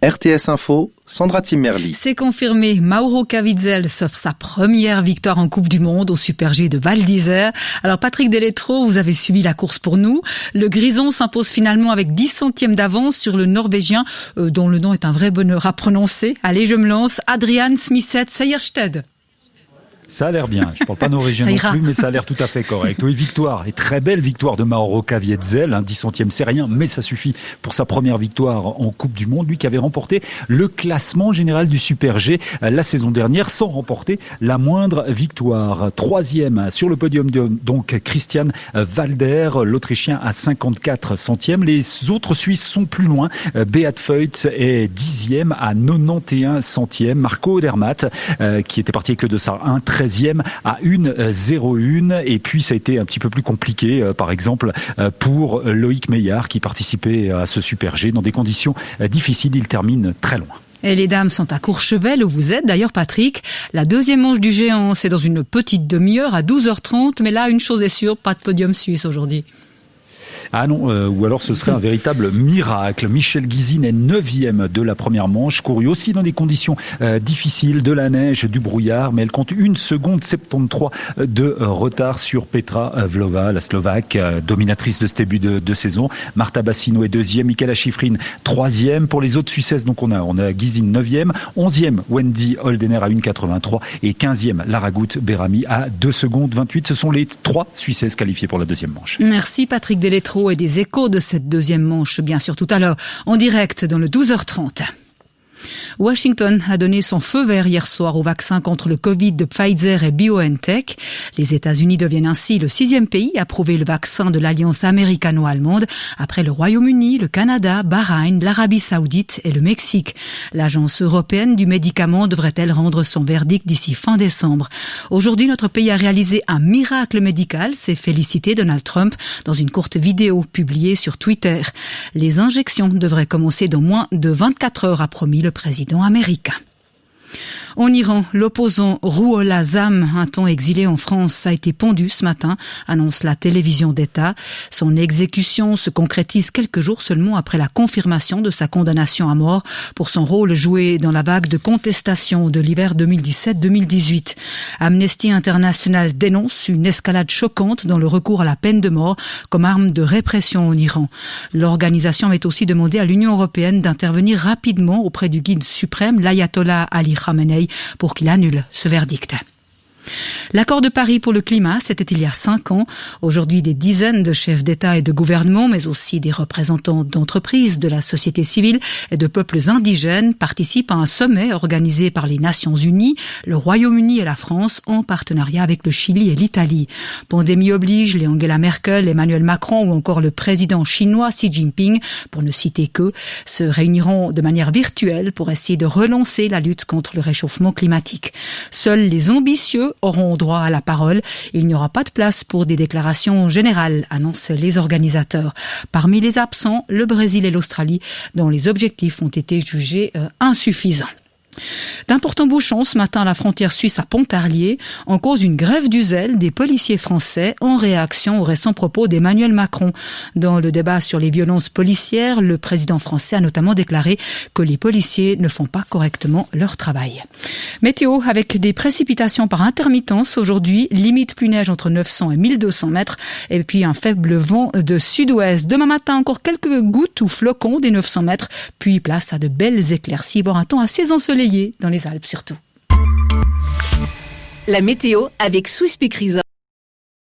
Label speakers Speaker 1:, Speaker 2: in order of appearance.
Speaker 1: RTS Info, Sandra Timmerli.
Speaker 2: C'est confirmé, Mauro Caviezel s'offre sa première victoire en Coupe du Monde au Super G de Val d'Isère. Alors Patrick Deletro, vous avez suivi la course pour nous. Le Grison s'impose finalement avec 10 centièmes d'avance sur le Norvégien, dont le nom est un vrai bonheur à prononcer. Allez, je me lance, Adrian Smith-Sejersted.
Speaker 3: Ça a l'air bien. Je ne parle pas norvégien non plus, mais ça a l'air tout à fait correct. Oui, victoire. Et très belle victoire de Mauro Caviezel. 10 centièmes, c'est rien, mais ça suffit pour sa première victoire en Coupe du Monde. Lui qui avait remporté le classement général du Super G la saison dernière sans remporter la moindre victoire. Troisième sur le podium, donc Christian Walder, l'Autrichien à 54 centièmes. Les autres Suisses sont plus loin. Beat Feut est 10e à 91 centièmes. Marco Odermatt, qui était parti avec le dossard 1, 13e à 1,01. Et puis ça a été un petit peu plus compliqué, par exemple pour Loïc Meillard qui participait à ce Super G dans des conditions difficiles. Il termine très loin.
Speaker 2: Et les dames sont à Courchevel où vous êtes d'ailleurs Patrick. La deuxième manche du géant, c'est dans une petite demi-heure à 12h30. Mais là, une chose est sûre, pas de podium suisse aujourd'hui.
Speaker 3: Ah non, ou alors ce serait un véritable miracle. Michel Guizine est 9e de la première manche, couru aussi dans des conditions difficiles, de la neige, du brouillard, mais elle compte 1 seconde 73 de retard sur Petra Vlhova, la Slovaque, dominatrice de ce début de saison. Marta Bassino est 2e, Michaela Schifrin 3e. Pour les autres Suissesses, donc on a Guizine 9e, 11e Wendy Holdener à 1,83 et 15e Lara Gut-Berami à 2 secondes 28. Ce sont les 3 Suissesses qualifiées pour la deuxième manche.
Speaker 2: Merci Patrick Deletro. Et des échos de cette deuxième manche, bien sûr, tout à l'heure, en direct dans le 12h30. Washington a donné son feu vert hier soir au vaccin contre le Covid de Pfizer et BioNTech. Les États-Unis deviennent ainsi le 6e pays à approuver le vaccin de l'alliance américano-allemande après le Royaume-Uni, le Canada, Bahreïn, l'Arabie Saoudite et le Mexique. L'agence européenne du médicament devrait-elle rendre son verdict d'ici fin décembre. Aujourd'hui, notre pays a réalisé un miracle médical, s'est félicité Donald Trump dans une courte vidéo publiée sur Twitter. Les injections devraient commencer dans moins de 24 heures, a promis le président américain. En Iran, l'opposant Rouhollah Zam, un temps exilé en France, a été pendu ce matin, annonce la télévision d'État. Son exécution se concrétise quelques jours seulement après la confirmation de sa condamnation à mort pour son rôle joué dans la vague de contestation de l'hiver 2017-2018. Amnesty International dénonce une escalade choquante dans le recours à la peine de mort comme arme de répression en Iran. L'organisation avait aussi demandé à l'Union européenne d'intervenir rapidement auprès du guide suprême, l'ayatollah Ali Khamenei, pour qu'il annule ce verdict. L'accord de Paris pour le climat, c'était il y a 5 ans. Aujourd'hui, des dizaines de chefs d'État et de gouvernement, mais aussi des représentants d'entreprises, de la société civile et de peuples indigènes participent à un sommet organisé par les Nations Unies, le Royaume-Uni et la France en partenariat avec le Chili et l'Italie. Pandémie oblige, les Angela Merkel, Emmanuel Macron ou encore le président chinois Xi Jinping, pour ne citer qu'eux, se réuniront de manière virtuelle pour essayer de relancer la lutte contre le réchauffement climatique. Seuls les ambitieux auront droit à la parole. Il n'y aura pas de place pour des déclarations générales, annoncent les organisateurs. Parmi les absents, le Brésil et l'Australie, dont les objectifs ont été jugés insuffisants. D'importants bouchons ce matin à la frontière suisse à Pontarlier, en cause d'une grève du zèle des policiers français en réaction aux récents propos d'Emmanuel Macron. Dans le débat sur les violences policières, le président français a notamment déclaré que les policiers ne font pas correctement leur travail. Météo avec des précipitations par intermittence aujourd'hui, limite pluie-neige entre 900 et 1200 mètres et puis un faible vent de sud-ouest. Demain matin encore quelques gouttes ou flocons des 900 mètres, puis place à de belles éclaircies, voire un temps assez ensoleillé dans les Alpes surtout.
Speaker 4: La météo avec Swiss Peak Resort.